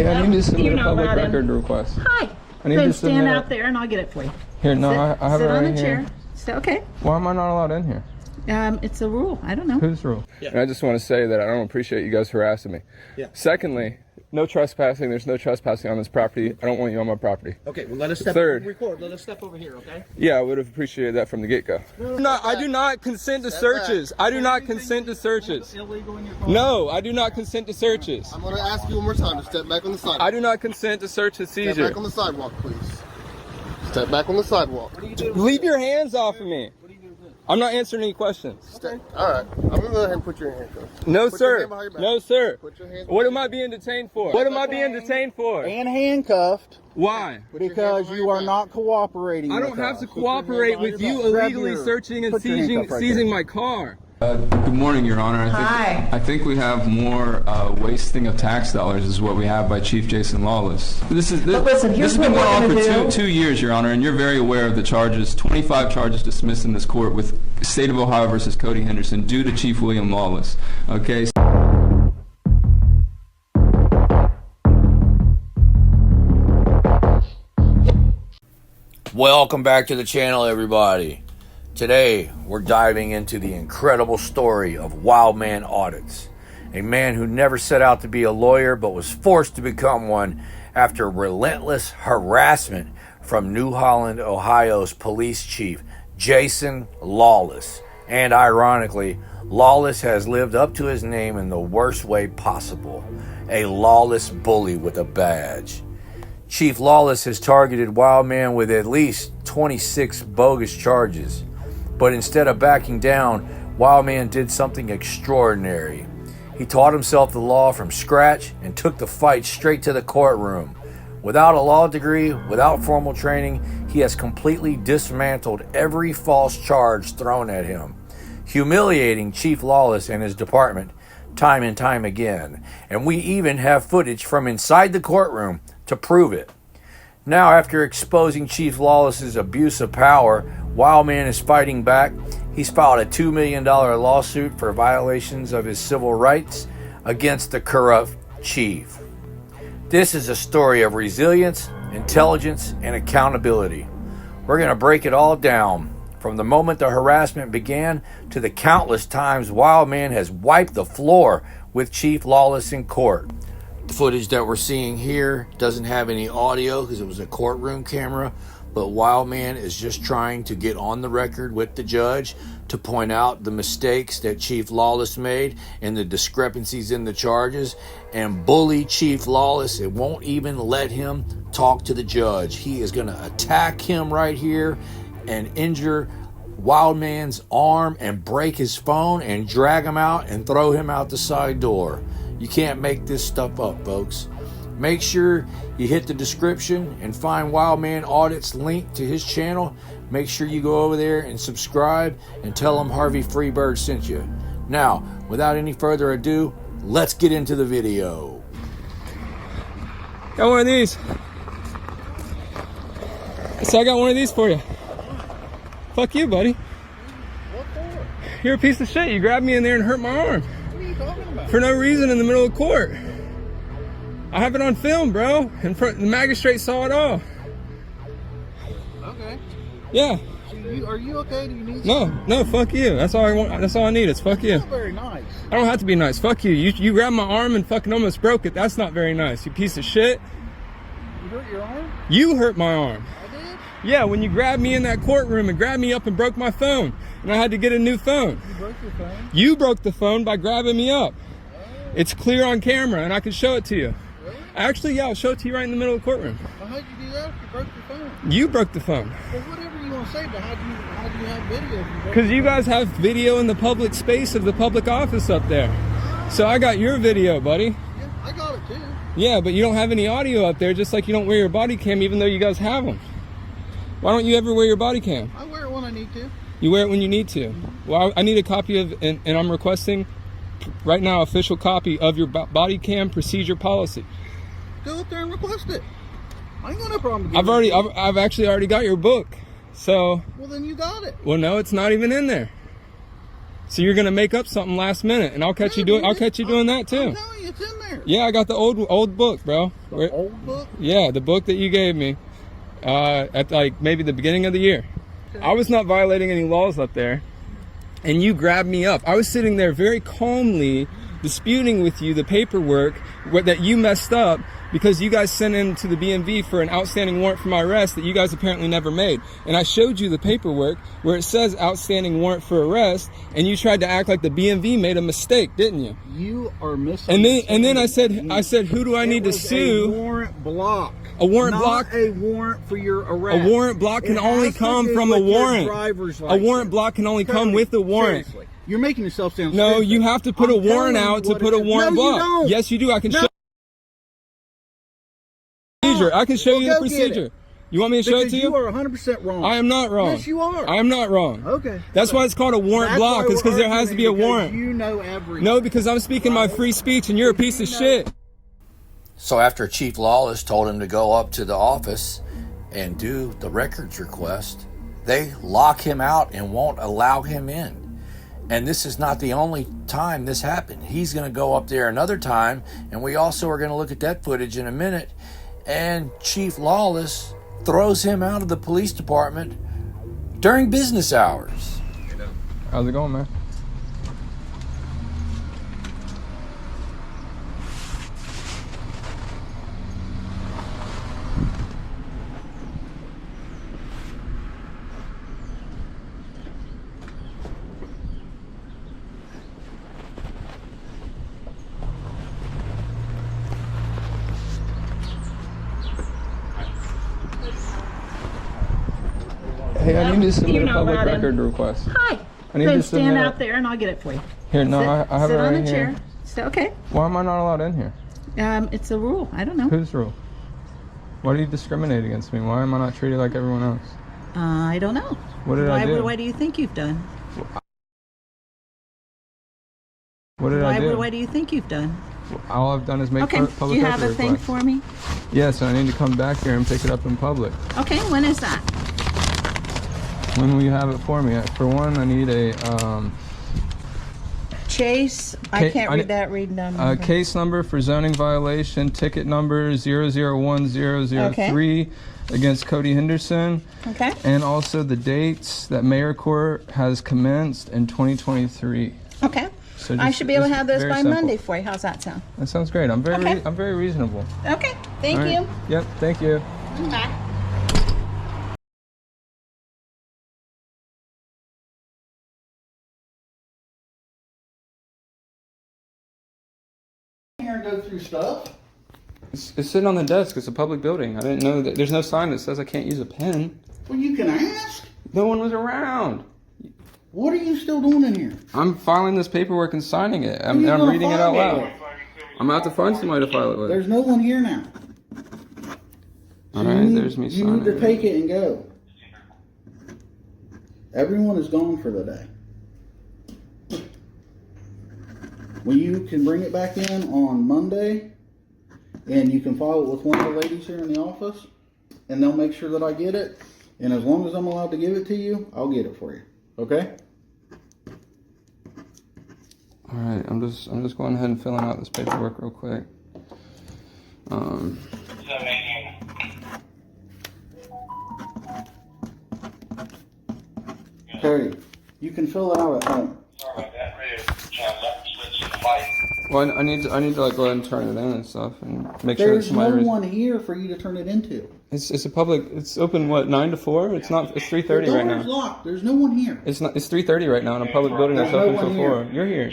Hey, I need to submit You're a not public allowed in. record request. Hi. I need Then to stand submit out there and I'll get it for you. Here, no, I have it sit on right the here. chair. So, okay. Why am I not allowed in here? It's a rule. I don't know. Whose rule? Yeah. And I just want to say that I don't appreciate you guys harassing me. Yeah. Secondly, no trespassing. There's no trespassing on this property. I don't want you on my property. Okay, well, let us step Third. record. Let us step over here, okay? Yeah, I would have appreciated that from the get-go. No, I do not consent to searches. I do not consent to searches. Illegal in your phone. No, I do not consent to searches. I'm going to ask you one more time to step back on the sidewalk. I do not consent to search and Step seizure. back on the sidewalk, please. Step back on the sidewalk. What are you doing? Leave your hands off of me. What are you doing? I'm not answering any questions. All right. I'm going to go ahead and put you in handcuffs. No, Put your sir. hand behind your back. No, sir. Put your hands What behind am I being detained for? What am I being detained for? And handcuffed Why? because you are not cooperating. I don't with have us. to cooperate with you illegally searching and put your handcuff right seizing there. my car. Good morning, Your Honor. Hi. I think we have more wasting of tax dollars is what we have by Chief Jason Lawless. This has listen, here's been what going we're on for gonna do. two years, Your Honor, and you're very aware of the charges. 25 charges dismissed in this court with State of Ohio versus Cody Henderson due to Chief William Lawless. Okay. Welcome back to the channel, everybody. Today, we're diving into the incredible story of Wildman Audits, a man who never set out to be a lawyer but was forced to become one after relentless harassment from New Holland, Ohio's police chief, Jason Lawless. And ironically, Lawless has lived up to his name in the worst way possible, a lawless bully with a badge. Chief Lawless has targeted Wildman with at least 26 bogus charges. But instead of backing down, Wildman did something extraordinary. He taught himself the law from scratch and took the fight straight to the courtroom. Without a law degree, without formal training, he has completely dismantled every false charge thrown at him, humiliating Chief Lawless and his department time and time again. And we even have footage from inside the courtroom to prove it. Now, after exposing Chief Lawless's abuse of power, Wildman is fighting back. He's filed a $2 million lawsuit for violations of his civil rights against the corrupt chief. This is a story of resilience, intelligence, and accountability. We're going to break it all down, from the moment the harassment began to the countless times Wildman has wiped the floor with Chief Lawless in court. The footage that we're seeing here doesn't have any audio because it was a courtroom camera, but Wildman is just trying to get on the record with the judge to point out the mistakes that Chief Lawless made and the discrepancies in the charges, and bully Chief Lawless. It won't even let him talk to the judge. He is going to attack him right here and injure Wildman's arm and break his phone and drag him out and throw him out the side door. You can't make this stuff up, folks. Make sure you hit the description and find Wildman Audits link to his channel. Make sure you go over there and subscribe and tell him Harvey Freebird sent you. Now, without any further ado, let's get into the video. Got one of these. So I got one of these for you. Fuck you, buddy. What for? You're a piece of shit. You grabbed me in there and hurt my arm. What are you talking about? For no reason in the middle of court. I have it on film, bro. In front, the magistrate saw it all. Okay. Yeah. So are you okay? Do you need No, fuck you. That's all I want. That's all I need. Is fuck you. Not very nice. I don't have to be nice. Fuck you. You grabbed my arm and fucking almost broke it. That's not very nice. You piece of shit. You hurt your arm? You hurt my arm. I did? Yeah, when you grabbed me in that courtroom and grabbed me up and broke my phone, and I had to get a new phone. You broke your phone? You broke the phone by grabbing me up. It's clear on camera, and I can show it to you. Really? Actually, yeah, I'll show it to you right in the middle of the courtroom. Well, how'd you do that if you broke your phone? You broke the phone. Well, whatever you want to say, but how do you have video if you broke Because you guys have video in the public space of the public office up there. So I got your video, buddy. Yeah, I got it too. Yeah, but you don't have any audio up there, just like you don't wear your body cam, even though you guys have them. Why don't you ever wear your body cam? I wear it when I need to. You wear it when you need to. Well, I need a copy of, and I'm requesting right now, official copy of your body cam procedure policy. Go up there and request it. I ain't got no problem. I've actually already got your book. So. Well, then you got it. Well, no, it's not even in there. So you're gonna make up something last minute, and I'll catch you doing that too. I'm telling you, it's in there. Yeah, I got the old book, bro. The old book? Yeah, the book that you gave me at like maybe the beginning of the year. I was not violating any laws up there, and you grabbed me up. I was sitting there very calmly disputing with you the paperwork that you messed up because you guys sent in to the BMV for an outstanding warrant for my arrest that you guys apparently never made. And I showed you the paperwork where it says outstanding warrant for arrest, and you tried to act like the BMV made a mistake, didn't you? You are missing. And then I said, who do I need to sue? A warrant block. A warrant not block? A warrant for your arrest. A warrant block can It only has to come do from a with your warrant. driver's A license. warrant block can only come with a warrant. Seriously. You're making yourself sound No, stupid. you have to put a I'm warrant telling you out to what put it a is. warrant No, you block. don't. Yes, you do. I can No. show procedure. I can show Well, you the go get procedure. it. You want me to show it Because to you you? are 100% wrong. I am not wrong. Yes, you are. I am not wrong. Okay. That's why it's called a warrant That's block. why It's we're because there has to be a arguing, because warrant. You know everything. No, because I'm speaking my free speech and you're a piece of shit. So after Chief Lawless told him to go up to the office and do the records request, they lock him out and won't allow him in. And this is not the only time this happened. He's going to go up there another time, and we also are going to look at that footage in a minute. And Chief Lawless throws him out of the police department during business hours. How's it going, man? Hey, I need to submit You're a not public allowed in. record request. Hi. I need Go to stand submit out there and I'll get it for you. Here, no, Sit, I have it sit right on the here. chair. So, okay. Why am I not allowed in here? It's a rule. I don't know. Whose rule? Why do you discriminate against me? Why am I not treated like everyone else? I don't know. What did I do? Why do you think you've done? What did I do? Why do you think you've done? All I've done is make Okay. public Do you have record a thing requests. for me? Yes, and I need to come back here and pick it up in public. Okay. When is that? When will you have it for me? For one, I need a Chase. I can't read that. Read number. case number for zoning violation, ticket number 001003 against Cody Henderson. Okay. And also the dates that Mayor Court has commenced in 2023. Okay. So I should be able to have those very by simple. Monday for you. How's that sound? That sounds great. I'm very Okay. I'm very reasonable. Okay. Thank All right. you. Yep, thank you. Bye. Here and go through stuff. It's sitting on the desk. It's a public building. I didn't know that. There's no sign that says I can't use a pen. Well, you can ask. No one was around. What are you still doing in here? I'm filing this paperwork and signing it. Who I'm you gonna reading it out file it loud. with? I'm going to have to find somebody to file it with. There's no one here now. All right, there's me You signing need to it. take it and go. Everyone is gone for the day. Well, you can bring it back in on Monday, and you can file it with one of the ladies here in the office, and they'll make sure that I get it. And as long as I'm allowed to give it to you, I'll get it for you. Okay? All right, I'm just going ahead and filling out this paperwork real quick. Cody, you can fill it out at home. Well, I need to like go ahead and turn it in and stuff and make sure that There's no somebody. one here for you to turn it into. It's a public. It's open 9 to 4. It's not. It's 3:30 The right door's now. locked. There's no one here. It's not. It's 3:30 right now in a public building that's There's no open one till 4. here. You're here.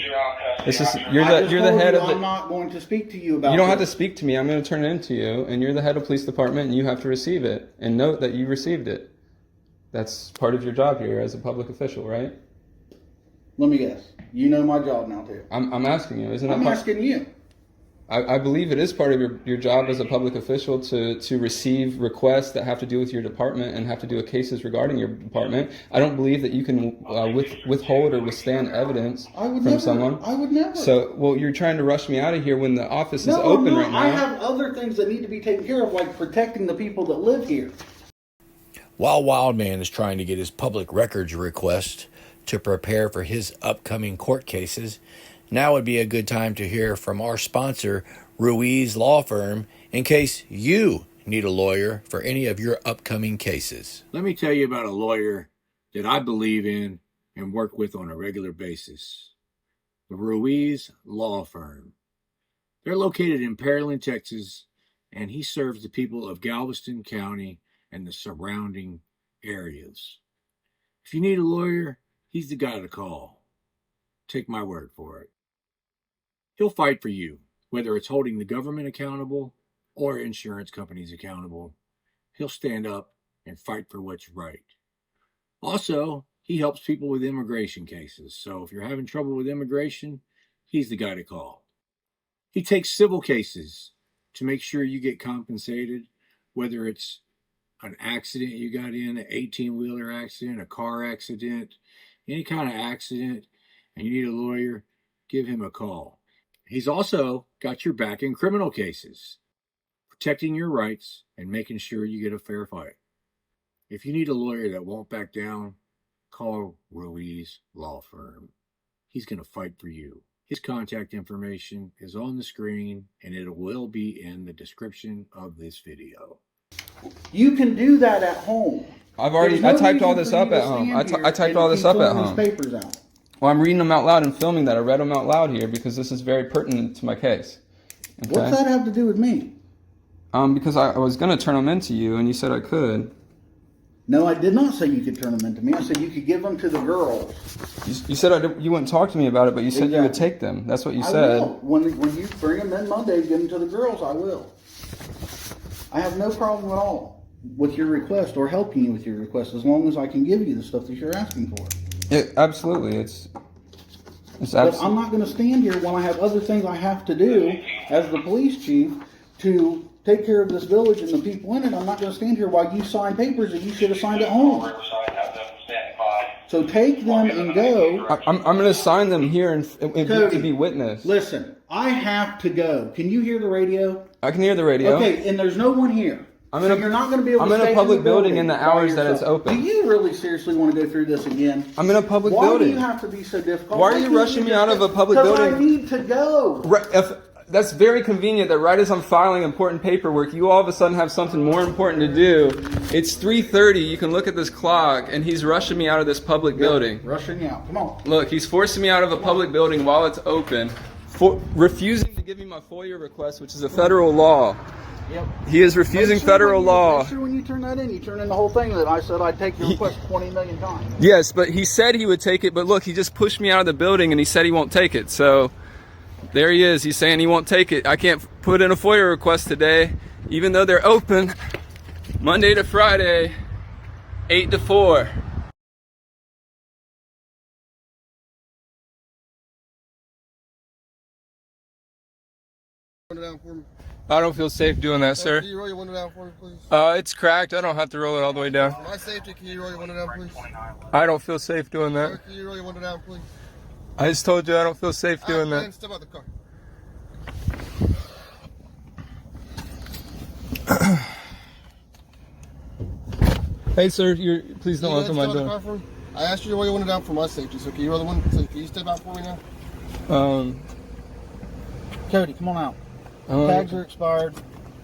It's just you're I the just you're the told head you of the. I'm not going to speak to you about You don't have to this. speak to me. I'm going to turn it into you, and you're the head of police department, and you have to receive it and note that you received it. That's part of your job here as a public official, right? Let me guess. You know my job now, too. I'm asking you. Isn't that I'm part? asking you. I believe it is part of your job as a public official to receive requests that have to do with your department and have to do with cases regarding your department. I don't believe that you can withhold or withstand evidence from someone. I would never. So, well, you're trying to rush me out of here when the office is No, open I'm not. right now. I have other things that need to be taken care of, like protecting the people that live here. While Wildman is trying to get his public records request, to prepare for his upcoming court cases, now would be a good time to hear from our sponsor, Ruiz Law Firm, in case you need a lawyer for any of your upcoming cases. Let me tell you about a lawyer that I believe in and work with on a regular basis. The Ruiz Law Firm. They're located in Pearland, Texas, and he serves the people of Galveston County and the surrounding areas. If you need a lawyer, he's the guy to call. Take my word for it. He'll fight for you, whether it's holding the government accountable or insurance companies accountable. He'll stand up and fight for what's right. Also, he helps people with immigration cases. So if you're having trouble with immigration, he's the guy to call. He takes civil cases to make sure you get compensated, whether it's an accident you got in, an 18-wheeler accident, a car accident, any kind of accident, and you need a lawyer, give him a call. He's also got your back in criminal cases, protecting your rights and making sure you get a fair fight. If you need a lawyer that won't back down, call Ruiz Law Firm. He's going to fight for you. His contact information is on the screen, and it will be in the description of this video. You can do that at home. I typed all this up at home. I typed all this up at home. Papers out. Well, I'm reading them out loud and filming that. I read them out loud here because this is very pertinent to my case. Okay? What's that have to do with me? Because I was going to turn them into you, and you said I could. No, I did not say you could turn them into me. I said you could give them to the girls. You said you wouldn't talk to me about it, but you said you would take them. That's what you said. I will. When you bring them in Monday, give them to the girls, I will. I have no problem at all with your request or helping you with your request as long as I can give you the stuff that you're asking for. Absolutely. It's But I'm not going to stand here when I have other things I have to do as the police chief to take care of this village and the people in it. I'm not going to stand here while you sign papers that you should have signed at home. So take them and go. I'm going to sign them here and to be witnessed. Listen, I have to go. Can you hear the radio? I can hear the radio. Okay, and there's no one here. You're not going to be able to stay I'm in a public building in the hours that it's open. Do you really seriously want to go through this again? I'm in a public building. Why do you have to be so difficult? Why are you rushing me out of a public building? Because I need to go. That's very convenient that right as I'm filing important paperwork, you all of a sudden have something more important to do. It's 3:30. You can look at this clock, and he's rushing me out of this public building. Rushing you out. Come on. Look, he's forcing me out of a public building while it's open, refusing to give me my FOIA request, which is a federal law. Yep. He is refusing federal law. Make sure when you turn that in, you turn in the whole thing that I said I'd take your request 20 million times. Yes, but he said he would take it, but look, he just pushed me out of the building, and he said he won't take it, so... There he is. He's saying he won't take it. I can't put in a FOIA request today, even though they're open Monday to Friday, 8 to 4. I don't feel safe doing that, sir. Can you roll your window down for me, please? It's cracked. I don't have to roll it all the way down. For my safety, can you roll your window down, please? I don't feel safe doing that. Sir, can you roll your window down, please? I just told you I don't feel safe doing that. Step out the car. Hey, sir, please don't open my door. I asked you to roll your window down for my safety, so can you roll the window? So can you step out for me now? Cody, come on out. Tags are expired.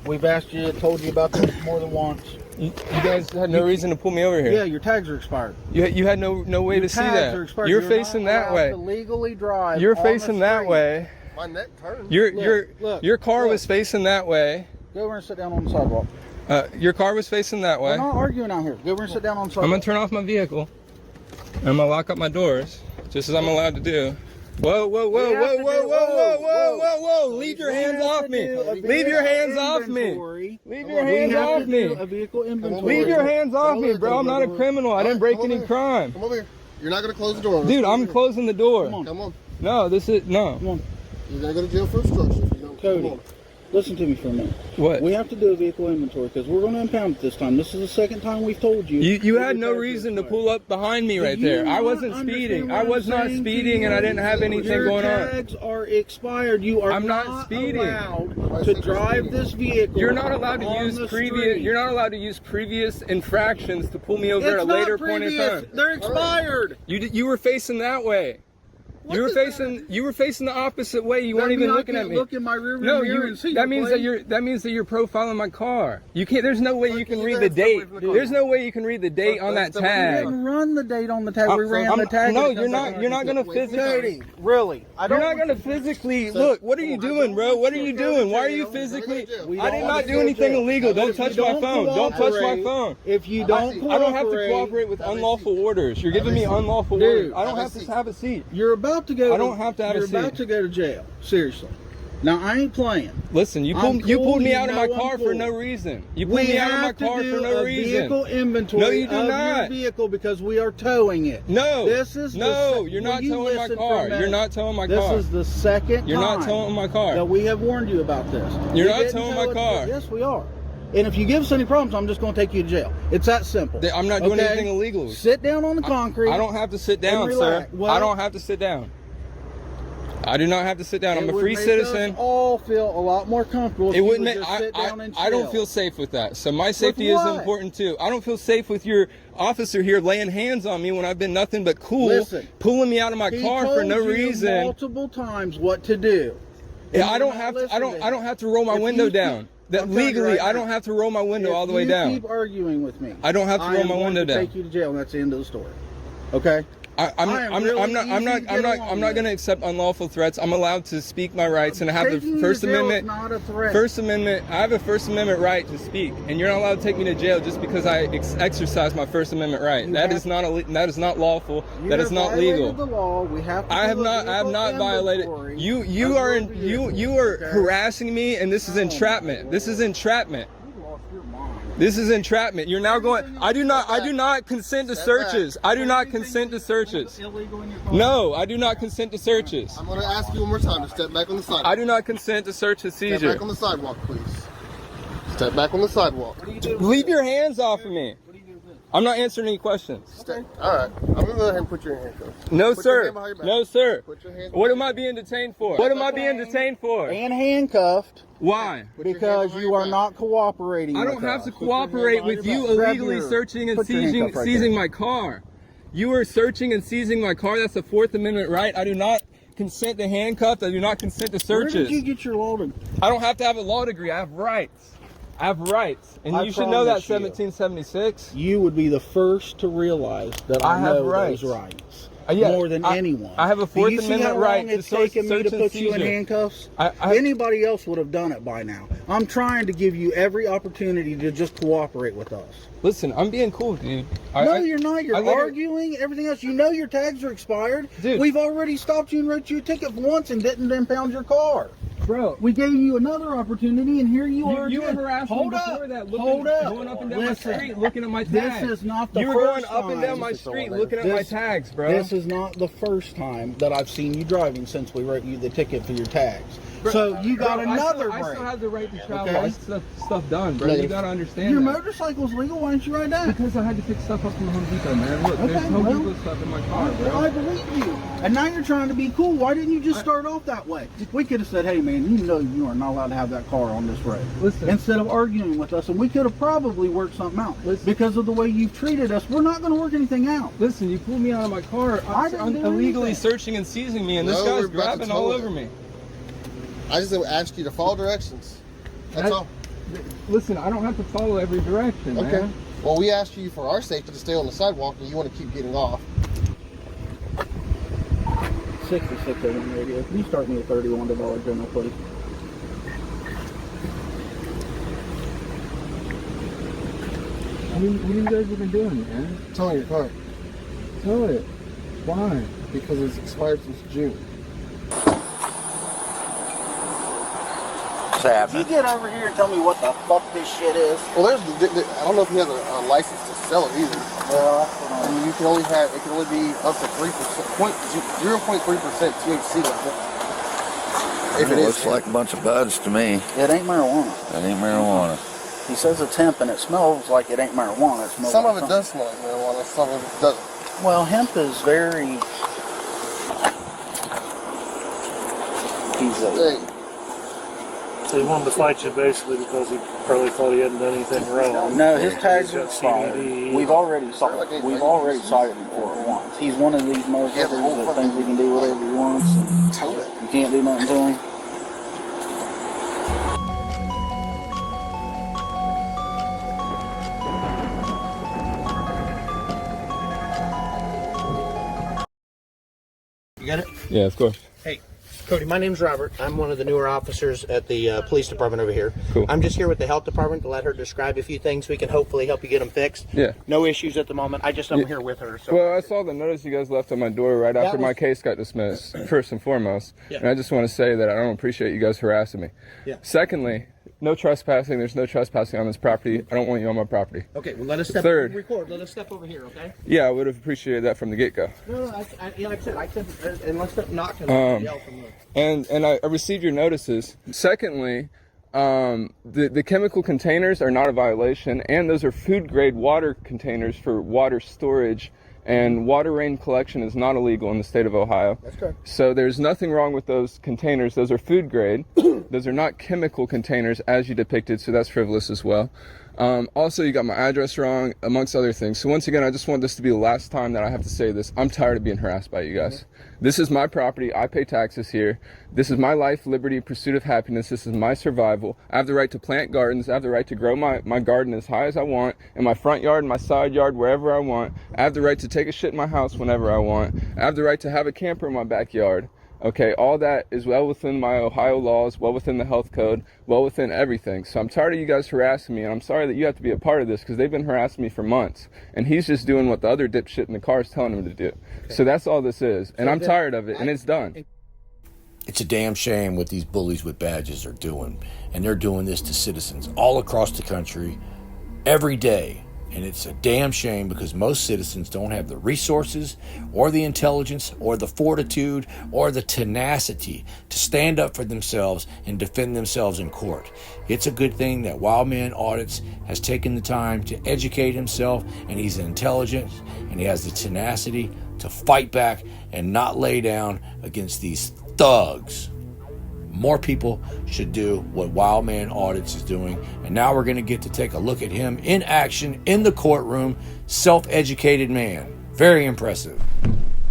We've asked you, told you about this more than once. You guys had no reason to pull me over here. Yeah, your tags are expired. You had no way to see that. You're facing that way. To legally drive. You're facing that way. My neck turned. Your car was facing that way. Go over and sit down on the sidewalk. Your car was facing that way. We're not arguing out here. Go over and sit down on the sidewalk. I'm gonna turn off my vehicle. I'm gonna lock up my doors, just as I'm allowed to do. Whoa, whoa, whoa, whoa, whoa, whoa, whoa, whoa, whoa, whoa! Leave your hands off me! Leave your hands off me! Leave your hands off me! Leave your hands off me, bro! I'm not a criminal. I didn't break any crime. Come over here. You're not gonna close the door. Dude, I'm closing the door. Come on. No, this is no. Come on. You're gonna go to jail for obstruction if you don't. Cody. Listen to me for a minute. What? We have to do a vehicle inventory because we're going to impound it this time. This is the second time we've told you. You had no reason to pull up behind me right there. I wasn't speeding. I was not speeding, and I didn't have anything going on. Your tags are expired. You are I'm not speeding. allowed to drive this vehicle. You're not allowed to use previous. You're not allowed to use previous infractions to pull me over at a later point in time. They're expired. You were facing that way. You were facing the opposite way. You weren't even looking at me. Look in my rearview mirror and see that means that you're profiling my car. You can't. There's no way you can read the date. There's no way you can read the date on that We tag. didn't run the date on the tag. We ran the tag. No, you're not. You're not gonna physically. Really? You're not gonna physically look. What are you doing, bro? What are you doing? Why are you physically? I did not do anything illegal. Don't touch my phone. Don't touch my phone. If you don't cooperate, I don't have to cooperate with unlawful orders. You're giving me unlawful orders. I don't have to have a seat. You're about to go. I don't have to have a seat. You're about to go to jail. Seriously. Now I ain't playing. Listen, you pulled me out of my car for no reason. You pulled me out of my car for no reason. Vehicle inventory. No, you do of not. Your vehicle because we are towing it. No. You're Will not you towing my listen car. for a minute? You're not towing my car. This is the second You're time not towing my car. that we have warned you about this. You're We not didn't towing tell my it- car. Yes, we are. And if you give us any problems, I'm just going to take you to jail. It's that simple. I'm not doing anything illegal. Sit down on the concrete. I don't have to sit down, sir. relax. Well, I don't have to sit down. I do not have to sit down. I'm It a would free make citizen. us all feel a lot more comfortable. If It you wouldn't would make. just sit down and I don't chill. feel safe with that. So my safety is what? important too. I don't feel safe with your officer here laying hands on me when I've been nothing but cool, Listen, pulling me out of my He car told for no you reason. multiple times what to do. Yeah, I You're don't not have to. listening. I don't have to roll my If window you down. keep- That I'm telling you legally, right I now, don't have to roll my window all the way If down. you keep arguing with me, I don't have to roll am my going window to down. Take you to jail, and that's the end of the story. Okay. I'm not going to accept unlawful threats. I'm allowed to speak my rights, and I have Taking the you First to jail is Amendment. not a threat. First Amendment. I have a First Amendment right to speak, and you're not allowed to take me to jail just because I exercise my First Amendment right. That is not lawful. That is not legal. The law. We have to I have do a not violated. inventory You are harassing me, and this is entrapment. This is entrapment. You lost your mind. This is entrapment. You're now going. I do not consent to searches. I do not consent to searches. Illegal in your car. No, I do not consent to searches. I'm going to ask you one more time to step back on the sidewalk. I do not consent to search and Step seizure. back on the sidewalk, please. Step back on the sidewalk. Leave your hands off of me. I'm not answering any questions. All right. I'm going to go ahead and put you in handcuffs. No, Put your sir. hand behind your back. No, sir. Put your hand What am I being detained for? What am I being detained for? And handcuffed Why? because you are not cooperating. I don't with have us. to cooperate with you Grab illegally your- searching and put your handcuff right seizing there. my car. You are searching and seizing my car. That's a Fourth Amendment right. I do not consent to handcuffs. I do not consent to Where searches. did you get your law degree? I don't have to have a law degree. I have rights. I have rights. And I you should know that, promise you. 1776. You would be the first to realize that I have know rights. those rights Yeah, more than anyone. I have a Fourth Do you see Amendment how right long to it's taken me search to and put you in seizure. handcuffs? I- Anybody else would have done it by now. I'm trying to give you every opportunity to just cooperate with us. Listen, I'm being cool, dude. No, you're not. You're I literally- arguing, everything else. You know your tags are expired. Dude. We've already stopped you and wrote you a ticket once and didn't impound your car. Bro, We gave you another opportunity, and here you are you were again. harassing Hold me up. before that, Hold up. going up and down Listen, my street, looking at my this tags. is not the You were first going up and down time. my street, looking at my This- tags, bro. This is not the first time that I've seen you driving since we wrote you the ticket for your tags. Bro, So you got bro, another I still break. have the right to travel. Okay. I still have stuff done, bro. You gotta understand Your that. motorcycle's legal. Why didn't you write that? Because I had to pick stuff up from Home Depot, man. Look, there's Okay, Home well, Depot stuff in my car, Well, I bro. believe you. And now you're trying to be cool. Why didn't you just start off that way? We could have said, hey, man, you know you are not allowed to have that car on this road. Listen. Instead of arguing with us, and we could have probably worked something out. Listen. Because of the way you've treated us, we're not going to work anything out. Listen, you pulled me out of my car. I didn't do illegally anything. searching and seizing me, and this No, guy's we're about to grabbing all tow it. over me. I just asked you to follow directions. That's all. Listen, I don't have to follow every direction, Okay. man. Well, we asked you for our safety to stay on the sidewalk, and you want to keep getting off. 66 AM radio. Can you start me at $31 general, please? What have you guys been doing, man? Tell me your car. Tell it. Why? Because it's expired since June. What's happening? You get over here and tell me what the fuck this shit is. Well, I don't know if he has a license to sell it either. Well, that's what I mean, it can only be up to 0.3% THC. Like that. If it looks is. like a bunch of buds to me. It ain't marijuana. That ain't marijuana. He says it's hemp and it smells like it ain't marijuana. It smells Some like of it something. does smell like marijuana, some of it doesn't. Well, hemp is very... He's Hey, So he wanted to fight you basically because he probably thought he hadn't done anything wrong. No, his tags He's are got expired. CBD. We've already cited him for it once. He's one of these motherfuckers that thinks he can do whatever he wants. And you can't do nothing to him. You got it? Yeah, of course. Hey, Cody, my name's Robert. I'm one of the newer officers at the police department over here. Cool. I'm just here with the health department to let her describe a few things. We can hopefully help you get them fixed. Yeah. No issues at the moment. I'm here with her. So. Well, I saw the notice you guys left on my door right after my case got dismissed, first and foremost. Yeah. And I just want to say that I don't appreciate you guys harassing me. Yeah. Secondly, no trespassing. There's no trespassing on this property. I don't want you on my property. Okay, well, let us step Third. record. Let us step over here, okay? Yeah, I would have appreciated that from the get-go. No, like I said, and let's not yell from the... And I received your notices. Secondly, the chemical containers are not a violation, and those are food-grade water containers for water storage, and water rain collection is not illegal in the state of Ohio. That's correct. So there's nothing wrong with those containers. Those are food grade. Those are not chemical containers as you depicted, so that's frivolous as well. Also, you got my address wrong, amongst other things. So once again, I just want this to be the last time that I have to say this. I'm tired of being harassed by you guys. This is my property. I pay taxes here. This is my life, liberty, pursuit of happiness. This is my survival. I have the right to plant gardens. I have the right to grow my garden as high as I want, in my front yard, in my side yard, wherever I want. I have the right to take a shit in my house whenever I want. I have the right to have a camper in my backyard. Okay, all that is well within my Ohio laws, well within the health code, well within everything. So I'm tired of you guys harassing me, and I'm sorry that you have to be a part of this because they've been harassing me for months. And he's just doing what the other dipshit in the car is telling him to do. Okay. So that's all this is. And I'm tired of it, and it's done. It's a damn shame what these bullies with badges are doing. And they're doing this to citizens all across the country every day. And it's a damn shame because most citizens don't have the resources or the intelligence or the fortitude or the tenacity to stand up for themselves and defend themselves in court. It's a good thing that Wildman Audits has taken the time to educate himself, and he's intelligent and he has the tenacity to fight back and not lay down against these thugs. More people should do what Wildman Audits is doing. And now we're going to get to take a look at him in action in the courtroom. Self-educated man. Very impressive.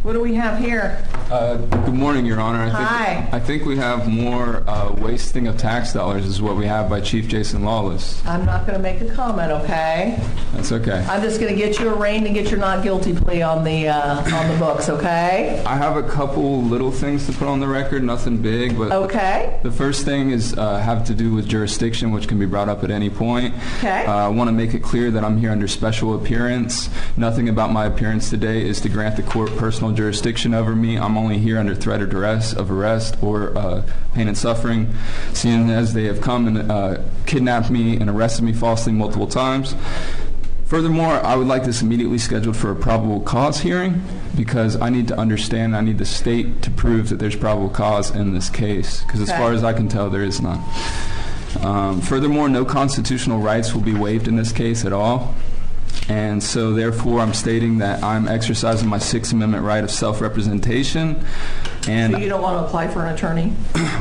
What do we have here? Good morning, Your Honor. Hi. I think we have more wasting of tax dollars is what we have by Chief Jason Lawless. I'm not going to make a comment, okay? That's okay. I'm just going to get you arraigned and get your not guilty plea on the books, okay? I have a couple little things to put on the record, nothing big, but Okay. the first thing is have to do with jurisdiction, which can be brought up at any point. Okay. I want to make it clear that I'm here under special appearance. Nothing about my appearance today is to grant the court personal jurisdiction over me. I'm only here under threat or duress of arrest or pain and suffering, seeing as they have come and kidnapped me and arrested me falsely multiple times. Furthermore, I would like this immediately scheduled for a probable cause hearing because I need to understand, I need the state to prove that there's probable cause in this case, because as far as I can tell, there is none. Furthermore, no constitutional rights will be waived in this case at all. And so therefore I'm stating that I'm exercising my Sixth Amendment right of self-representation. And So you don't want to apply for an attorney?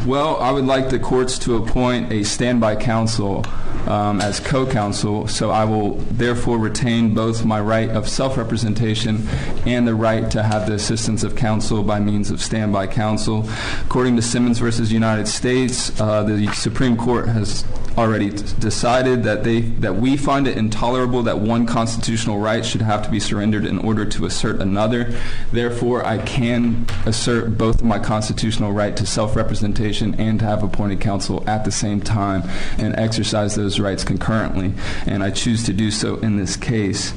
well, I would like the courts to appoint a standby counsel as co-counsel, so I will therefore retain both my right of self-representation and the right to have the assistance of counsel by means of standby counsel. According to Simmons versus United States, the Supreme Court has already decided that we find it intolerable that one constitutional right should have to be surrendered in order to assert another. Therefore, I can assert both of my constitutional right to self-representation and to have appointed counsel at the same time and exercise those rights concurrently, and I choose to do so in this case.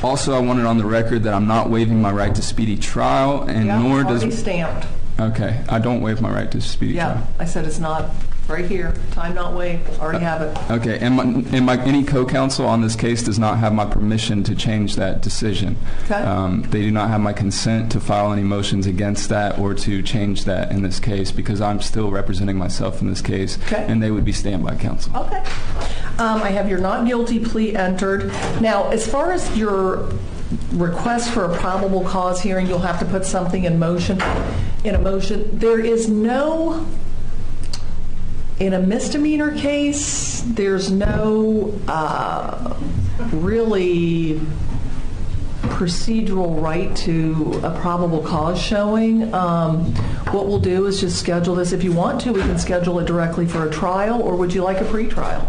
Also, I want it on the record that I'm not waiving my right to speedy trial, and nor does... already stamped. Okay, I don't waive my right to speedy trial. Yeah, I said it's not Right here, time not waived, already have it. Okay, and any co-counsel on this case does not have my permission to change that decision. Okay. They do not have my consent to file any motions against that or to change that in this case because I'm still representing myself in this case, Okay. and they would be standby counsel. Okay. I have your not guilty plea entered. Now, as far as your request for a probable cause hearing, you'll have to put something in motion. There is no... In a misdemeanor case, there's no really procedural right to a probable cause showing. What we'll do is just schedule this. If you want to, we can schedule it directly for a trial, or would you like a pretrial?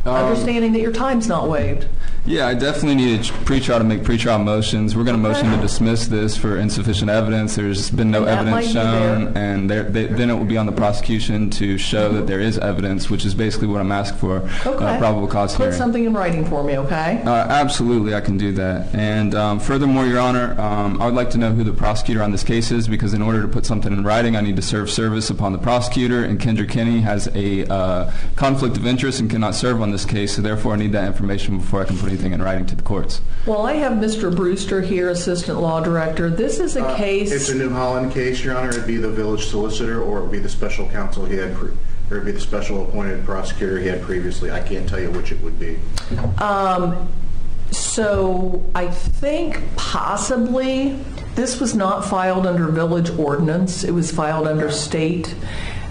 Understanding that your time's not waived. Yeah, I definitely need a pretrial to make pretrial motions. We're going to motion to dismiss this for insufficient evidence. There's been no evidence shown, and then it will be on the prosecution to show that there is evidence, which is basically what I'm asking for, probable cause hearing. Put something in writing for me, okay? Absolutely, I can do that. And furthermore, Your Honor, I would like to know who the prosecutor on this case is, because in order to put something in writing, I need to serve service upon the prosecutor, and Kendra Kinney has a conflict of interest and cannot serve on this case, so therefore I need that information before I can put anything in writing to the courts. Well, I have Mr. Brewster here, Assistant Law Director. This is a case... It's a New Holland case, Your Honor. It'd be the village solicitor, or it would be the special counsel he had, or it would be the special appointed prosecutor he had previously. I can't tell you which it would be. So I think possibly this was not filed under village ordinance. It was filed under state.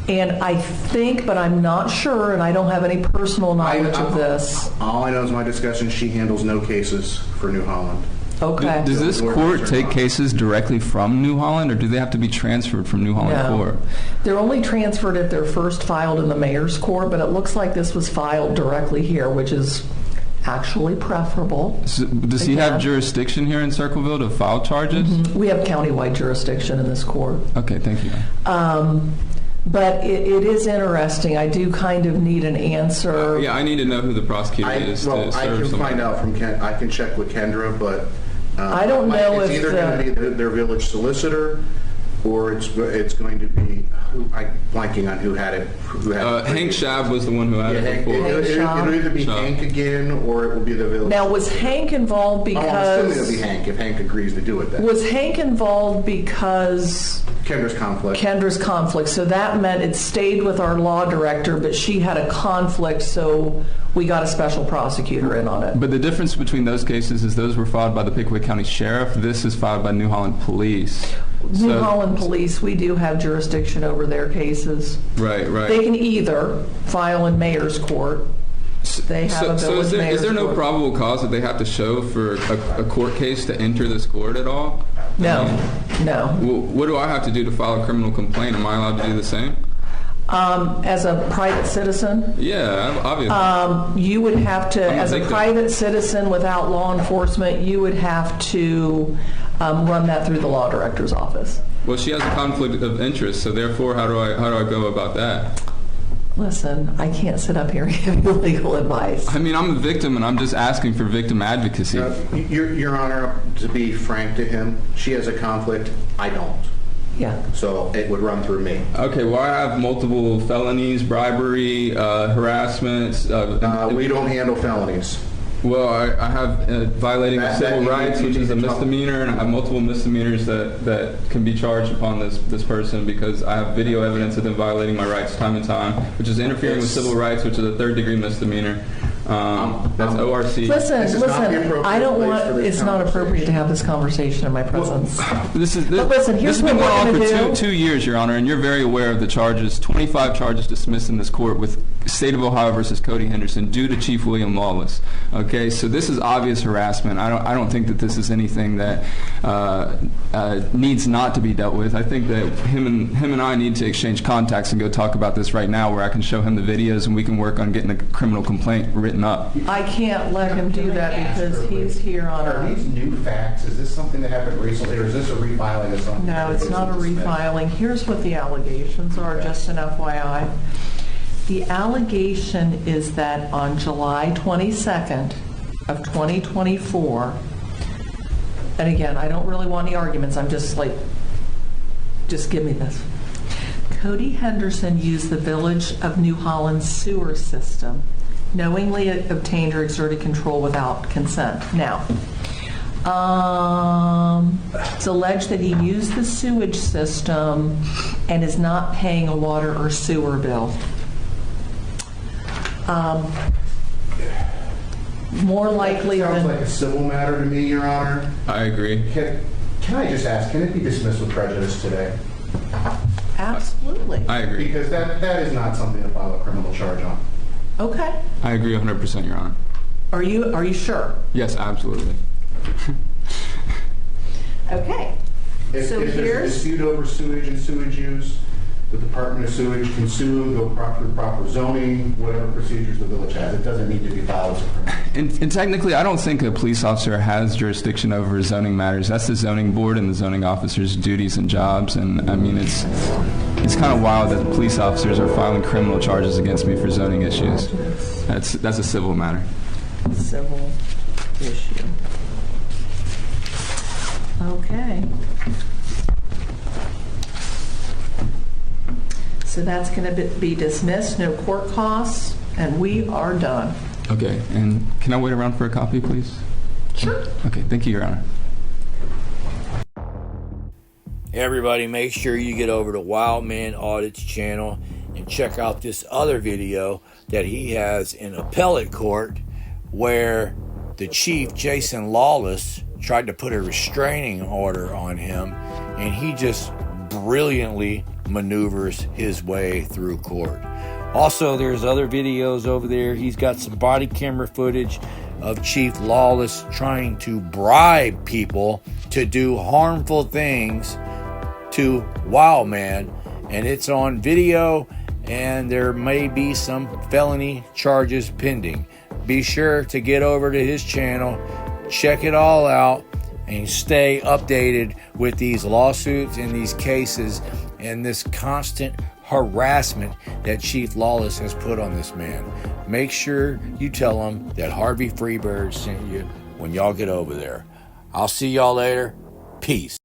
And I think, but I'm not sure, and I don't have any personal knowledge of this. All I know is my discussion, she handles no cases for New Holland. Okay. Does this court take cases directly from New Holland, or do they have to be transferred from New Holland Court? They're only transferred if they're first filed in the mayor's court, but it looks like this was filed directly here, which is actually preferable. So does he have jurisdiction here in Circleville to file charges? Mm-hmm. We have countywide jurisdiction in this court. Okay, thank you. But it is interesting. I do kind of need an answer. Yeah, I need to know who the prosecutor is. I can find out from I can check with Kendra, but I don't know it's if either going to be their village solicitor, or it's going to be I'm blanking on who had it. Hank Schaab was the one who had it before. It'll either be Hank again, or it will be the village. Now, was Hank involved because? I'm assuming it'll be Hank if Hank agrees to do it. Then was Hank involved because? Kendra's conflict. Kendra's conflict. So that meant it stayed with our law director, but she had a conflict, so we got a special prosecutor in on it. But the difference between those cases is those were filed by the Pickwick County Sheriff. This is filed by New Holland Police. New Holland Police, we do have jurisdiction over their cases. Right. They can either file in mayor's court. They have a village mayor's is there no court. probable cause that they have to show for a court case to enter this court at all? No. Well, what do I have to do to file a criminal complaint? Am I allowed to do the same? As a private citizen? Yeah, obviously. You would have to, as a private citizen without law enforcement, you would have to run that through the law director's office. Well, she has a conflict of interest, so therefore, how do I go about that? Listen, I can't sit up here and give you legal advice. I mean, I'm a victim, and I'm just asking for victim advocacy. Your Honor, to be frank to him, she has a conflict. I don't. Yeah. So it would run through me. Okay, well, I have multiple felonies, bribery, harassment. We don't handle felonies. Well, I have violating of civil rights, which is a misdemeanor, and I have multiple misdemeanors that can be charged upon this person because I have video evidence of them violating my rights time and time, which is interfering with civil rights, which is a third-degree misdemeanor. That's ORC. Listen, I don't want, it's not appropriate to have this conversation in my presence. This has been going on for 2 years, Your Honor, and you're very aware of the charges, 25 charges dismissed in this court with State of Ohio versus Cody Henderson due to Chief William Lawless. Okay, so this is obvious harassment. I don't think that this is anything that needs not to be dealt with. I think that him and I need to exchange contacts and go talk about this right now, where I can show him the videos and we can work on getting a criminal complaint written up. I can't let him do that because he's here on Are these new facts? Is this something that happened recently, or is this a refiling of something? No, it's not a refiling. Here's what the allegations are, just an FYI. The allegation is that on July 22nd of 2024, and again, I don't really want any arguments, I'm just like, just give me this. Cody Henderson used the Village of New Holland's sewer system, knowingly obtained or exerted control without consent. Now, it's alleged that he used the sewage system and is not paying a water or sewer bill. More likely Sounds than... like a civil matter to me, Your Honor. I agree. Can I just ask, can it be dismissed with prejudice today? Absolutely. I agree. Because that is not something to file a criminal charge on. Okay. I agree 100%, Your Honor. Are you sure? Yes, absolutely. Okay. If there's a dispute over sewage and sewage use, the Department of Sewage can sue, go through proper zoning, whatever procedures the village has. It doesn't need to be filed as a criminal. And technically, I don't think a police officer has jurisdiction over zoning matters. That's the zoning board and the zoning officer's duties and jobs. And I mean, it's kind of wild that the police officers are filing criminal charges against me for zoning issues. That's a civil matter. Civil issue. Okay. So that's going to be dismissed, no court costs, and we are done. Okay, and can I wait around for a copy, please? Sure. Okay, thank you, Your Honor. Hey everybody, make sure you get over to Wild Man Audit's channel and check out this other video that he has in appellate court where the chief, Jason Lawless, tried to put a restraining order on him, and he just brilliantly maneuvers his way through court. Also, there's other videos over there. He's got some body camera footage of Chief Lawless trying to bribe people to do harmful things to Wild Man, and it's on video, and there may be some felony charges pending. Be sure to get over to his channel, check it all out, and stay updated with these lawsuits and these cases and this constant harassment that Chief Lawless has put on this man. Make sure you tell him that Harvey Freebird sent you when y'all get over there. I'll see y'all later. Peace.